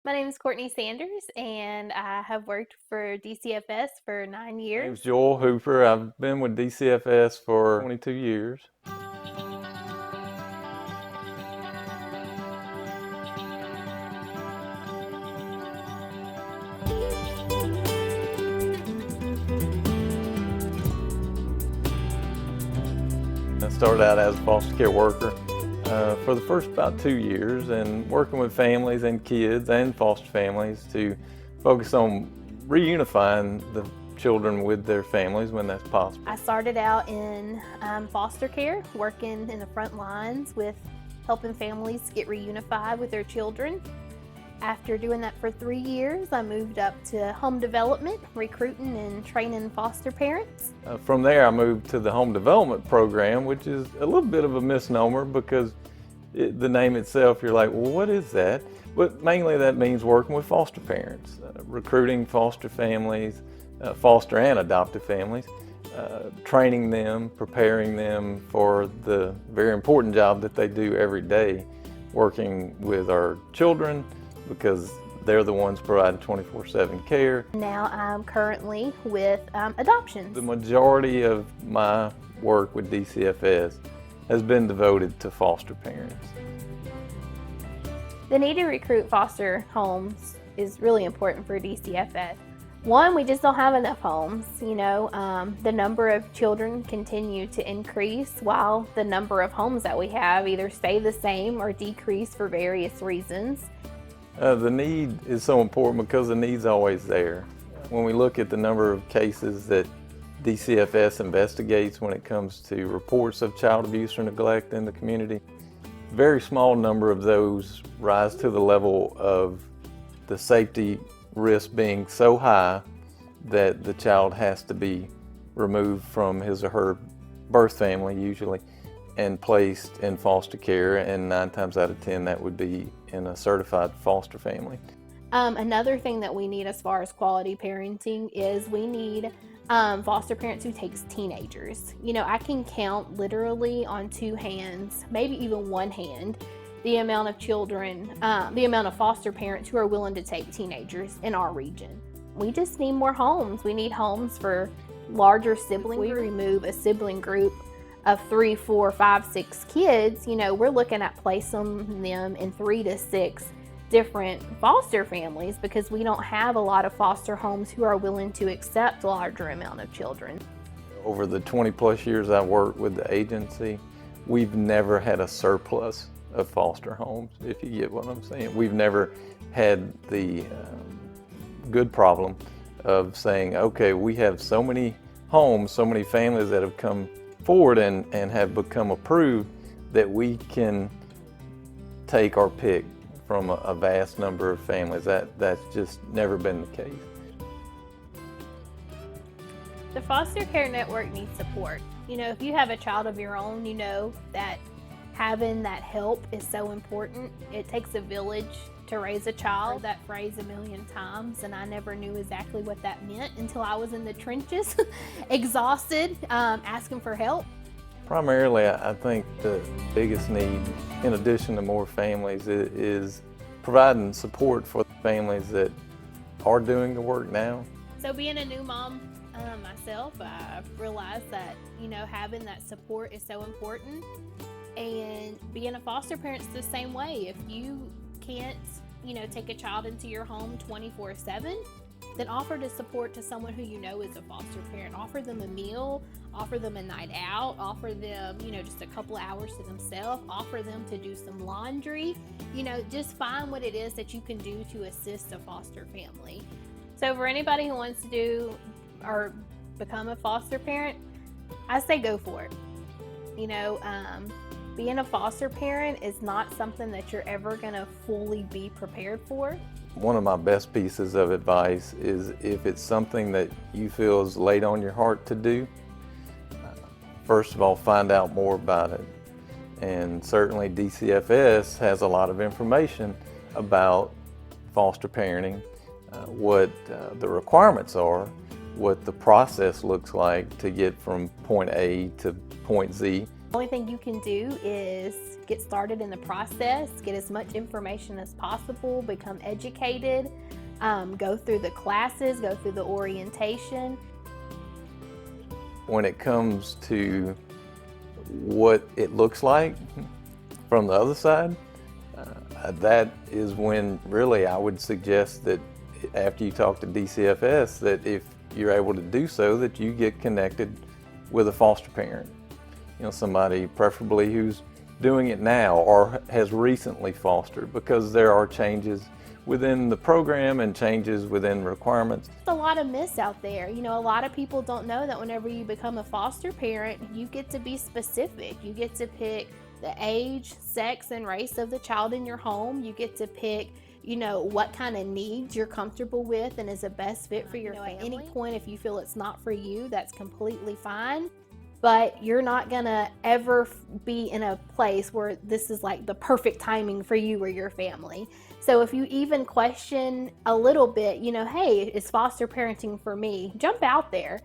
My name is Courtney Sanders, and I have worked for DCFS for 9 My years. name's Joel Hooper. I've been with DCFS for 22 years. I started out as a foster care worker for the first about 2 years and working with families and kids and foster families to focus on reunifying the children with their families when that's possible. I started out in foster care, working in the front lines with helping families get reunified with their children. After doing that for 3 years, I moved up to home development, recruiting and training foster parents. From there, I moved to the home development program, which is a little bit of a misnomer because the name itself, you're like, well, what is that? But mainly that means working with foster parents, recruiting foster families, foster and adoptive families, training them, preparing them for the very important job that they do every day, working with our children, because they're the ones providing 24/7 care. Now I'm currently with adoptions. The majority of my work with DCFS has been devoted to foster parents. The need to recruit foster homes is really important for DCFS. One, we just don't have enough homes. The number of children continue to increase while the number of homes that we have either stay the same or decrease for various reasons. The need is so important because the need's always there. When we look at the number of cases that DCFS investigates when it comes to reports of child abuse or neglect in the community, a very small number of those rise to the level of the safety risk being so high that the child has to be removed from his or her birth family usually and placed in foster care, and 9 times out of 10 that would be in a certified foster family. Another thing that we need as far as quality parenting is we need foster parents who takes teenagers. I can count literally on 2 hands, maybe even 1 hand, the amount of children, the amount of foster parents who are willing to take teenagers in our region. We just need more homes. We need homes for larger siblings. We remove a sibling group of 3, 4, 5, 6 kids, we're looking at placing them in 3 to 6 different foster families because we don't have a lot of foster homes who are willing to accept a larger amount of children. Over the 20 plus years I've worked with the agency, we've never had a surplus of foster homes, if you get what I'm saying. We've never had the good problem of saying, okay, we have so many homes, so many families that have come forward and have become approved that we can take our pick from a vast number of families. That's just never been the case. The foster care network needs support. If you have a child of your own, you know that having that help is so important. It takes a village to raise a child. I've heard that phrase a million times, and I never knew exactly what that meant until I was in the trenches, exhausted, asking for help. Primarily, I think the biggest need, in addition to more families, is providing support for the families that are doing the work now. So being a new mom myself, I've realized that, having that support is so important. And being a foster parent's the same way. If you can't, take a child into your home 24/7, then offer the support to someone who is a foster parent. Offer them a meal, offer them a night out, offer them, just a couple of hours to themselves, offer them to do some laundry. Just find what it is that you can do to assist a foster family. So for anybody who wants to do or become a foster parent, I say go for it. Being a foster parent is not something that you're ever going to fully be prepared for. One of my best pieces of advice is if it's something that you feel is laid on your heart to do, first of all, find out more about it. And certainly DCFS has a lot of information about foster parenting, what the requirements are, what the process looks like to get from point A to point Z The only thing you can do is get started in the process, get as much information as possible, become educated, go through the classes, go through the orientation. When it comes to what it looks like from the other side, that is when really I would suggest that after you talk to DCFS, that if you're able to do so, that you get connected with a foster parent. You know, somebody preferably who's doing it now or has recently fostered, because there are changes within the program and changes within requirements. There's a lot of myths out there. You know, a lot of people don't know that whenever you become a foster parent, you get to be specific. You get to pick the age, sex, and race of the child in your home. You get to pick, you know, what kind of needs you're comfortable with and is the best fit for your family. At any point, if you feel it's not for you, that's completely fine. But you're not gonna ever be in a place where this is like the perfect timing for you or your family. So if you even question a little bit, you know, hey, is foster parenting for me? Jump out there.